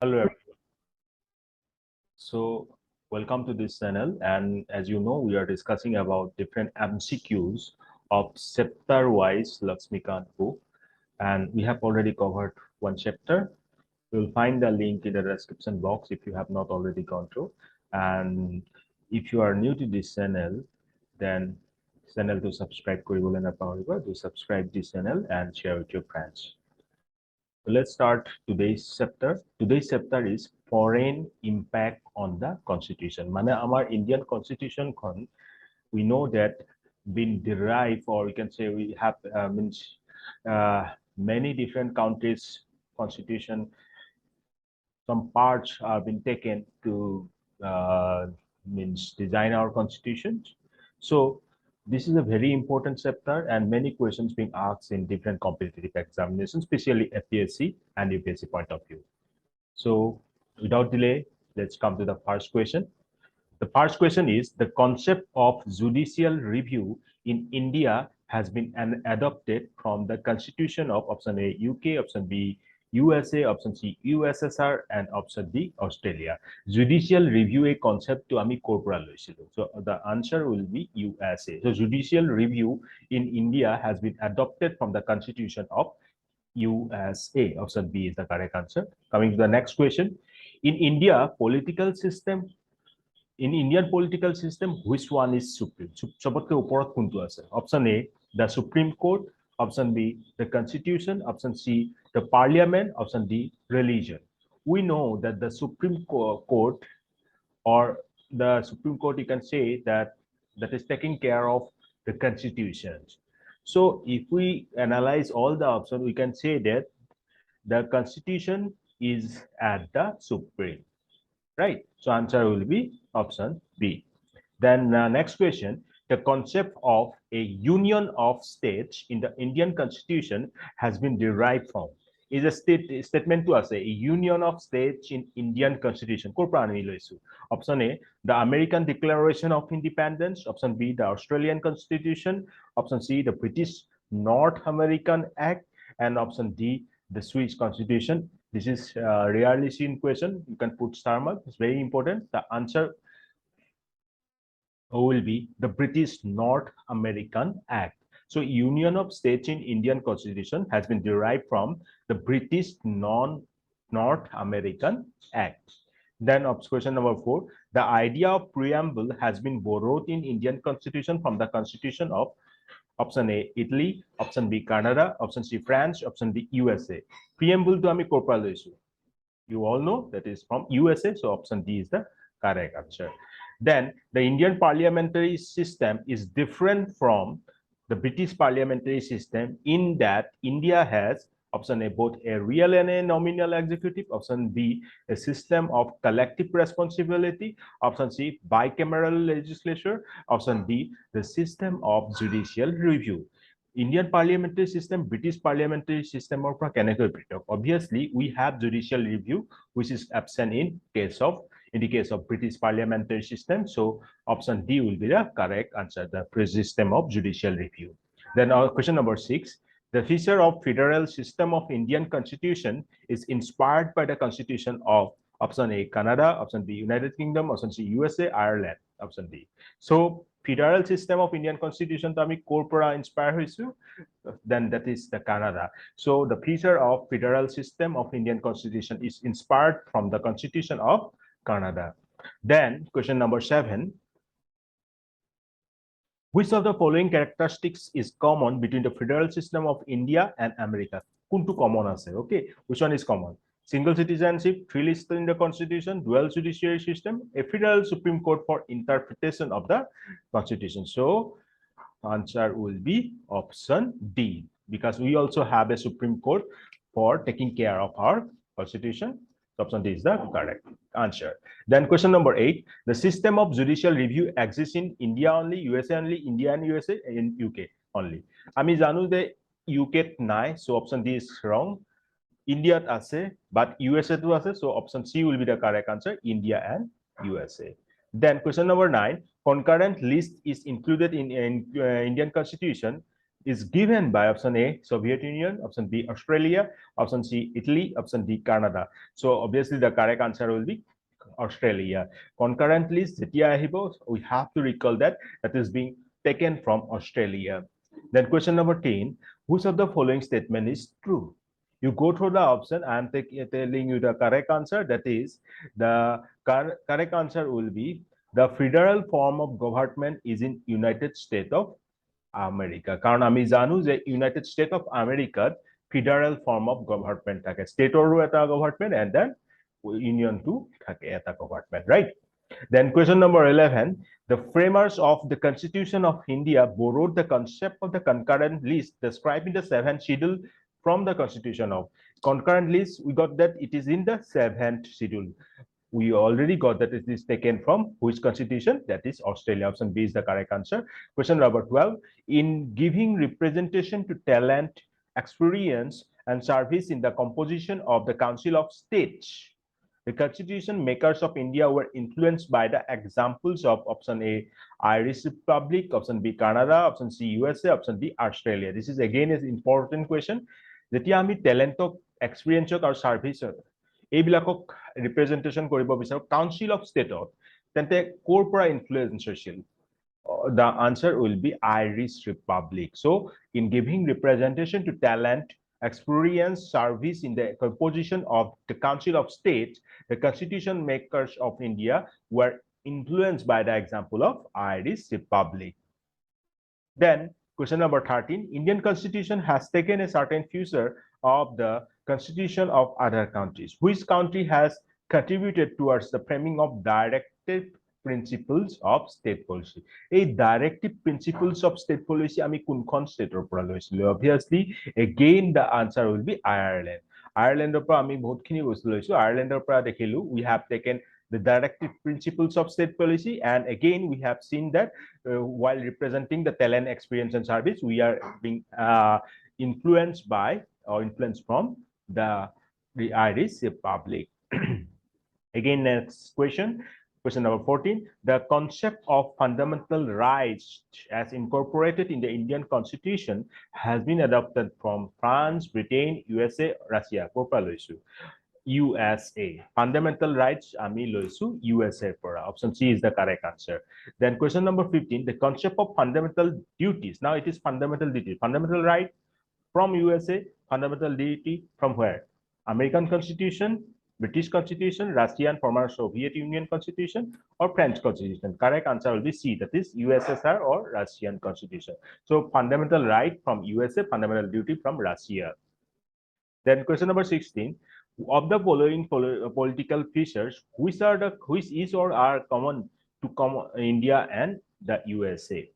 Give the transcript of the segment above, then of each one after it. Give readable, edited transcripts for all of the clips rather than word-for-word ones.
Hello, everyone. So, welcome to this channel. And as you know, we are discussing about different MCQs of chapter-wise Laxmikanth book. And we have already covered one chapter. You'll find the link in the description box if you have not already gone through. And if you are new to this channel, then channel to subscribe কৰিবলৈ নাপাহৰিব to subscribe this channel and share with your friends. So let's start today's chapter. Today's chapter is foreign impact on the constitution. মানে our Indian constitution we know that been derived, or we can say we have many different countries constitution. Some parts have been taken to design our constitutions. So this is a very important chapter and many questions being asked in different competitive examinations, especially APSC and UPSC point of view. So without delay, let's come to the first question. The first question is, the concept of judicial review in India has been adopted from the constitution of option A, UK, option B, USA, option C, USSR, and option D, Australia. Judicial review a concept to ami corporal. So the answer will be USA. So judicial review in India has been adopted from the constitution of USA. Option B is the correct answer. Coming to the next question. In India, in Indian political system, which one is supreme? Sobotke oporat kuntu ase? Option A, the Supreme Court. Option B, the Constitution. Option C, the Parliament. Option D, religion. We know that the Supreme Court, or the Supreme Court, you can say that is taking care of the constitutions. So if we analyze all the options, we can say that the Constitution is at the Supreme. Right? So answer will be option B. Then next question, the concept of a union of states in the Indian Constitution has been derived from. Is a statement to us, a union of states in Indian Constitution. Option A, the American Declaration of Independence. Option B, the Australian Constitution. Option C, the British North American Act. And option D, the Swiss Constitution. This is rarely seen question. You can put star mark. It's very important. The answer will be the British North American Act. So Union of States in Indian Constitution has been derived from the British North American Act. Then question number 4, the idea of preamble has been borrowed in Indian Constitution from the Constitution of option A, Italy. Option B, Canada. Option C, France. Option D, USA. Preamble to ami corporal issue. You all know that is from USA. So option D is the correct answer. Then the Indian parliamentary system is different from the British parliamentary system in that India has option A, both a real and a nominal executive. Option B, a system of collective responsibility. Option C, bicameral legislature. Option D, the system of judicial review. Indian parliamentary system, British parliamentary system, or obviously we have judicial review, which is absent in the case of British parliamentary system. So option D will be the correct answer, the system of judicial review. Then question number 6, the feature of federal system of Indian Constitution is inspired by the Constitution of option A, Canada. Option B, United Kingdom. Option C, USA, Ireland. Option D. So federal system of Indian Constitution to ami corpora inspire hoisu, then that is the Canada. So the feature of federal system of Indian Constitution is inspired from the Constitution of Canada. Then question number 7, which of the following characteristics is common between the federal system of India and America? Kuntu common ase? Okay, which one is common? Single citizenship, 3 lists in the Constitution, dual judiciary system, a federal Supreme Court for interpretation of the Constitution. So answer will be option D, because we also have a Supreme Court for taking care of our Constitution. Option D is the correct answer. Then question number 8, the system of judicial review exists in India only, USA only, India and USA, in UK only. Ami janu de UK nai, so option D is wrong. India ase, but USA to ase, so option C will be the correct answer, India and USA. Then question number 9, concurrent list is included in Indian Constitution is given by option A, Soviet Union, option B, Australia, option C, Italy, option D, Canada. So obviously the correct answer will be Australia. Concurrent list, we have to recall that that is being taken from Australia. Then question number 10, which of the following statement is true? You go through the option. I am telling you the correct answer. That is, the correct answer will be the federal form of government is in United States of America. Karon ami janu je United States of America federal form of government thake. State oru eta government and then union to thake eta government, right? Then question number 11, the framers of the Constitution of India borrowed the concept of the concurrent list described in the 7th schedule from the Constitution of. Concurrent list, we got that it is in the 7th schedule. We already got that it is taken from which constitution? That is Australia. Option B is the correct answer. Question number 12, in giving representation to talent, experience, and service in the composition of the Council of States, the constitution makers of India were influenced by the examples of option A, Irish Republic, option B, Canada, option C, USA, option D, Australia. This is again an important question. Jetia ami talent, experience or service এইবিলাকক representation কৰিব বিচাৰো Council of State তেন্তে কৰ পৰা influence হৈছিল? The answer will be Irish Republic. So in giving representation to talent, experience, service in the composition of the Council of States, the constitution makers of India were influenced by the example of Irish Republic. Then question number 13, Indian constitution has taken a certain feature of the constitution of other countries. Which country has contributed towards the framing of directive principles of state policy? A directive principles of state policy ami kunkhon state or pora loisilo? Obviously again the answer will be Ireland. Ireland or pora ami bahut khini bostu loisu. Ireland or pora dekhilu we have taken the directive principles of state policy, and again we have seen that while representing the talent, experience, and service, we are being influenced by or influenced from the Irish Republic. Again, next question. Question number 14, the concept of fundamental rights as incorporated in the Indian Constitution has been adopted from France, Britain, USA, Russia. USA. Fundamental rights ami loisu USA pora. Option C is the correct answer. Then question number 15, the concept of fundamental duties. Now it is fundamental duty. Fundamental right from USA, fundamental duty from where? American Constitution, British Constitution, Russian former Soviet Union Constitution, or French Constitution. Correct answer will be C, that is USSR or Russian Constitution. So fundamental right from USA, fundamental duty from Russia. Then question number 16, of the following political features, which is or are common to India and the USA?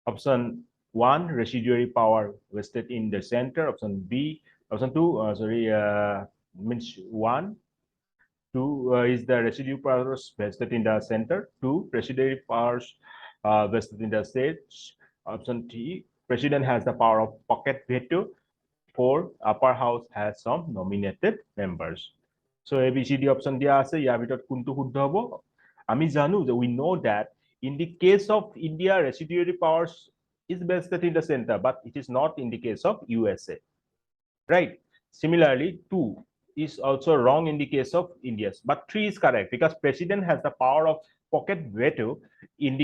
Option 1, residuary power vested in the center. Option B, option 2, means 1, 2 is the residuary powers vested in the center. 2, residuary powers vested in the states. Option 3, president has the power of pocket veto. 4, upper house has some nominated members. So ABCD option dia ase ya bitot kuntu shuddho hobo? Ami janu je we know that in the case of India, residuary powers is vested in the center, but it is not in the case of USA, right? Similarly, 2 is also wrong in the case of India, but 3 is correct because president has the power of pocket veto in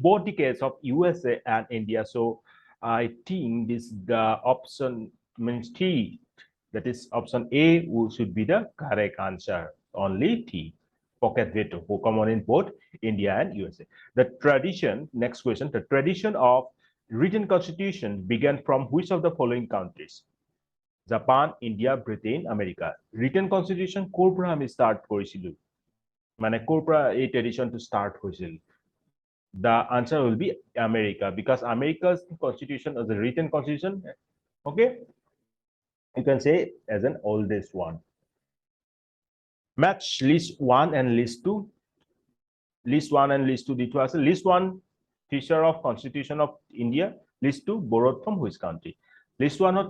both the case of USA and India. So I think this the option means T, that is option A should be the correct answer. Only T, pocket veto, common in both India and USA. The tradition, next question, the tradition of written constitution began from which of the following countries? Japan, India, Britain, America. Written constitution কৰ পৰা আমি start কৰিছিলো, মানে কৰ পৰা এই tradition to start হৈছিল? The answer will be America, because America's constitution is a written constitution. Okay, you can say as an oldest one. Match list 1 and list 2. List 1 and list 2 দিটো আছে. List 1 feature of constitution of India. List 2 borrowed from which country? List 1 of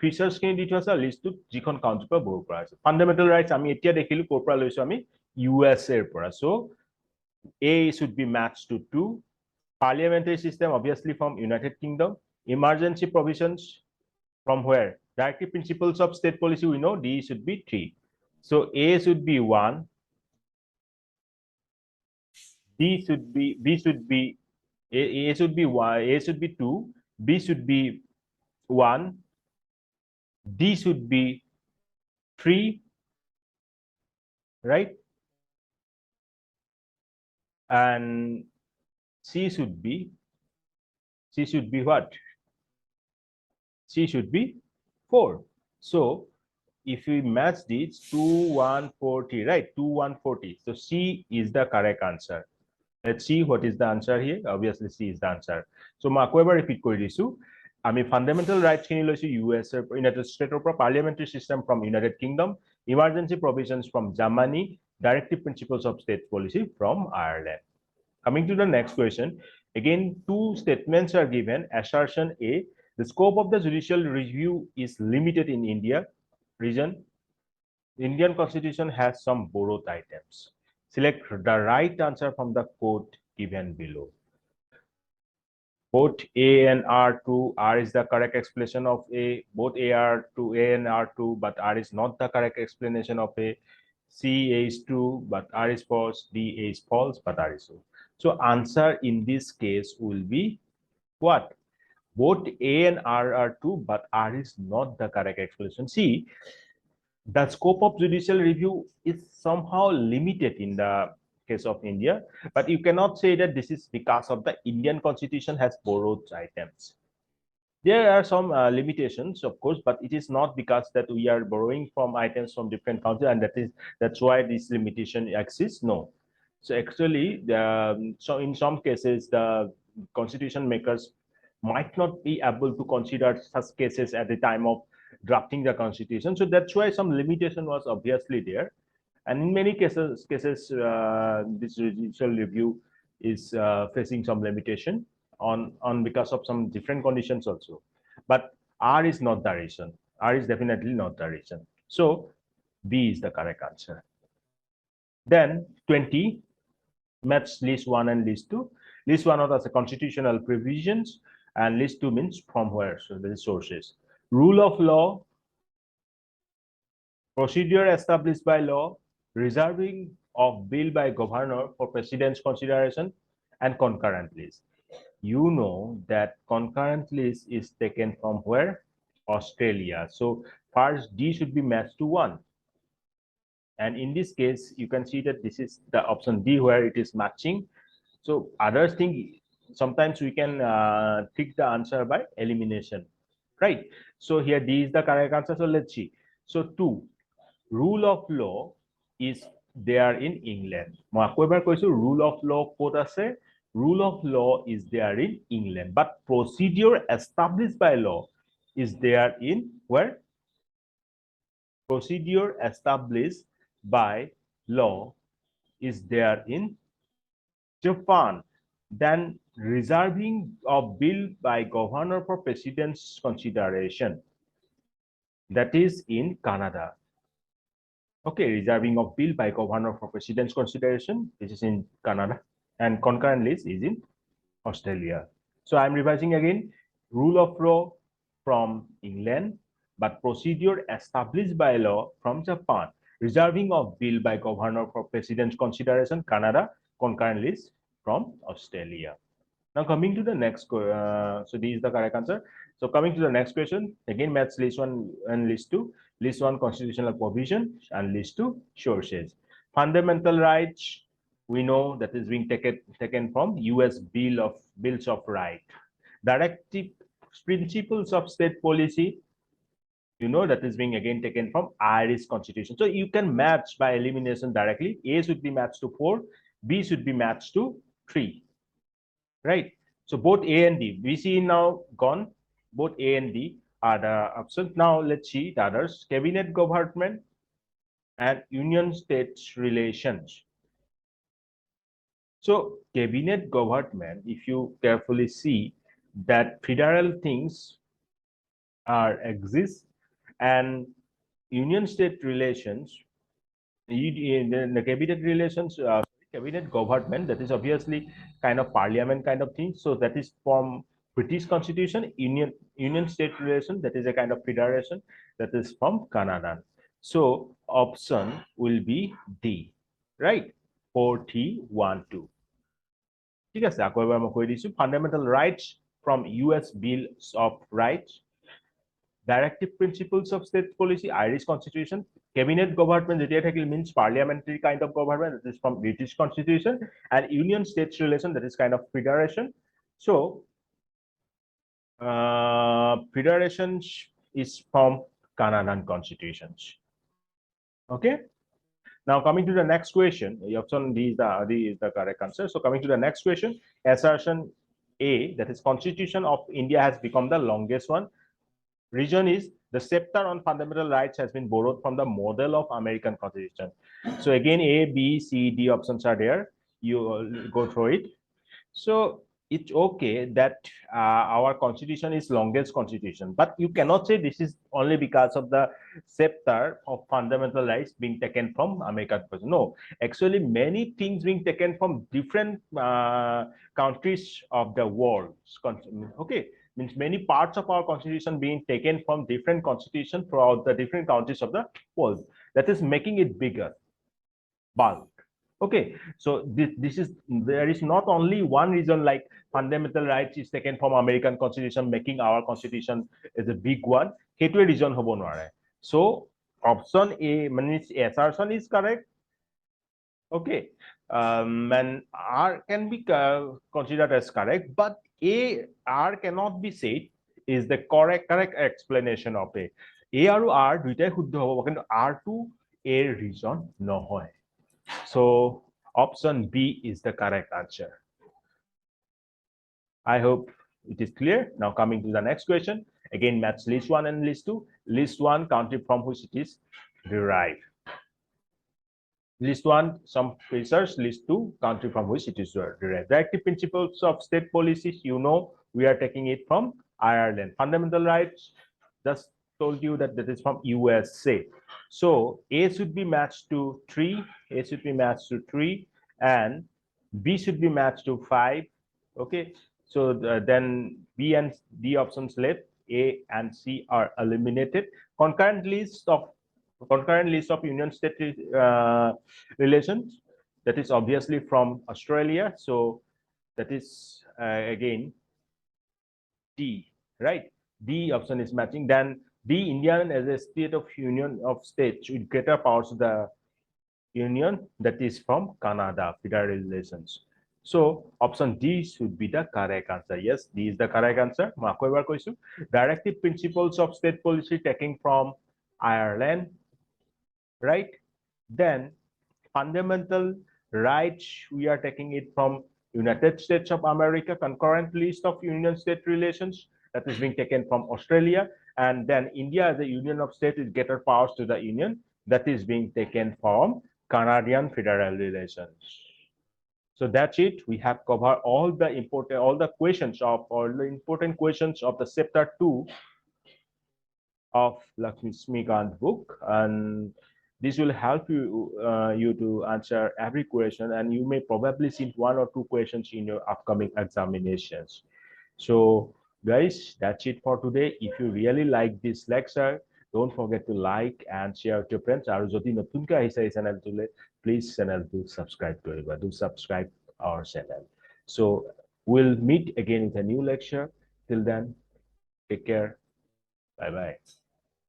features খিনি দিটো আছে. List 2 যিখন country পৰা borrow কৰা আছে. Fundamental rights আমি এতিয়া দেখিলো কৰ পৰা লৈছো আমি? USA ৰ পৰা. So A should be matched to 2. Parliamentary system obviously from United Kingdom. Emergency provisions from where? Directive principles of state policy, we know D should be 3. So A should be 1, B should be A should be 1, A should be 2, B should be 1, D should be 3, right? And C should be what? C should be 4. So if we match these 2, 1, 4, 3, right? 2, 1, 4, 3. So C is the correct answer. Let's see what is the answer here. Obviously, C is the answer. So, I will repeat this. I fundamental rights US United States parliamentary system from United Kingdom, emergency provisions from Germany, directive principles of state policy from Ireland. Coming to the next question, again, two statements are given. Assertion A, the scope of the judicial review is limited in India region. The Indian constitution has some borrowed items. Select the right answer from the quote given below. Both A and R2, R is the correct explanation of A. Both A are to A and R2, but R is not the correct explanation of A. C, A is true, but R is false. D, A is false, but R is true. So answer in this case will be what? Both A and R are true, but R is not the correct explanation. See, the scope of judicial review is somehow limited in the case of India, but you cannot say that this is because of the Indian constitution has borrowed items. There are some limitations, of course, but it is not because that we are borrowing from items from different countries, and that's why this limitation exists. No. So actually, so in some cases, the constitution makers might not be able to consider such cases at the time of drafting the constitution. So that's why some limitation was obviously there. And in many cases, this judicial review is facing some limitation on because of some different conditions also. But R is not the reason. R is definitely not the reason. So B is the correct answer. Then 20, match list 1 and list 2. List 1 was the constitutional provisions, and list 2 means from where, so the sources. Rule of law, procedure established by law, reserving of bill by governor for president's consideration, and concurrent list. You know that concurrent list is taken from where? Australia. So first D should be matched to 1. And in this case, you can see that this is the option D where it is matching. So other thing, sometimes we can pick the answer by elimination, right? So here D is the correct answer. So let's see. So 2, rule of law is there in England. Rule of law quote ase. Rule of law is there in England, but procedure established by law is there in where? Procedure established by law is there in Japan. Then reserving of bill by governor for president's consideration, that is in Canada. Okay, reserving of bill by governor for president's consideration, this is in Canada, and concurrent list is in Australia. So I'm revising again. Rule of law from England, but procedure established by law from Japan. Reserving of bill by governor for president's consideration, Canada. Concurrent list from Australia. Now coming to the next, so this is the correct answer. So coming to the next question, again match list 1 and list 2. List 1 constitutional provision and list 2 sources. Fundamental rights, we know that is being taken from US Bills of Right. Directive principles of state policy, you know that is being again taken from Irish constitution. So you can match by elimination directly. A should be matched to 4, B should be matched to 3. Right. So both A and D, we see now gone. Both A and D are the options. Now let's see the others. Cabinet government and union states relations. So cabinet government, if you carefully see that federal things are exist, and union state relations, the cabinet relations, cabinet government, that is obviously kind of parliament kind of thing. So that is from British Constitution, Union State relation, that is a kind of federation, that is from Canada. So option will be D, right? 4-3-1-2. ঠিক আছে, আকৌ এবাৰ মই কৈ দিছো, fundamental rights from US Bill of Rights, directive principles of state policy, Irish Constitution, cabinet government যেতিয়া থাকিল means parliamentary kind of government, that is from British Constitution, and union states relation, that is kind of federation. So federation is from Canadian constitutions. Okay, now coming to the next question, the option D is the correct answer. So coming to the next question, assertion A, that is Constitution of India has become the longest one. Reason is the chapter on fundamental rights has been borrowed from the model of American Constitution. So again, A, B, C, D options are there. You go through it. So it's okay that our constitution is longest constitution, but you cannot say this is only because of the chapter of fundamental rights being taken from American Constitution. No, actually many things being taken from different countries of the world. Okay, means many parts of our constitution being taken from different constitution throughout the different countries of the world. That is making it bigger, bulk. Okay, so there is not only one reason like fundamental rights is taken from American Constitution, making our constitution is a big one. Hetuwe reason hobo nware. So option A means assertion is correct. Okay, and R can be considered as correct, but R cannot be said is the correct explanation of A. A আৰু R দুইটাই শুদ্ধ হ'ব, কিন্তু R to A reason নহয়. So option B is the correct answer. I hope it is clear. Now coming to the next question, again match list 1 and list 2. List 1, country from which it is derived. List 1, some research. List 2, country from which it is derived. Directive principles of state policies, you know, we are taking it from Ireland. Fundamental rights, just told you that is from USA. So A should be matched to 3, A should be matched to 3, and B should be matched to 5. Okay, so then B and D options left, A and C are eliminated. Concurrent list of union state relations, that is obviously from Australia. So that is again D, right? D option is matching. Then D, Indian as a state of union of states with greater powers of the union, that is from Canada, federal relations. So option D should be the correct answer. Yes, D is the correct answer. Directive principles of state policy taking from Ireland, right? Then fundamental rights, we are taking it from United States of America. Concurrent list of union state relations, that is being taken from Australia. And then India as a union of states with greater powers to the union, that is being taken from Canadian federal relations. So that's it. We have covered all the important questions of the chapter 2 of Laxmikanth book, and this will help you to answer every question, and you may probably see 1 or 2 questions in your upcoming examinations. So guys, that's it for today. If you really like this lecture, don't forget to like and share with your friends. And jodi notunke ahise ei channel tule, please channel to subscribe koriba. Do subscribe our channel. So we'll meet again with a new lecture. Till then, take care. Bye bye.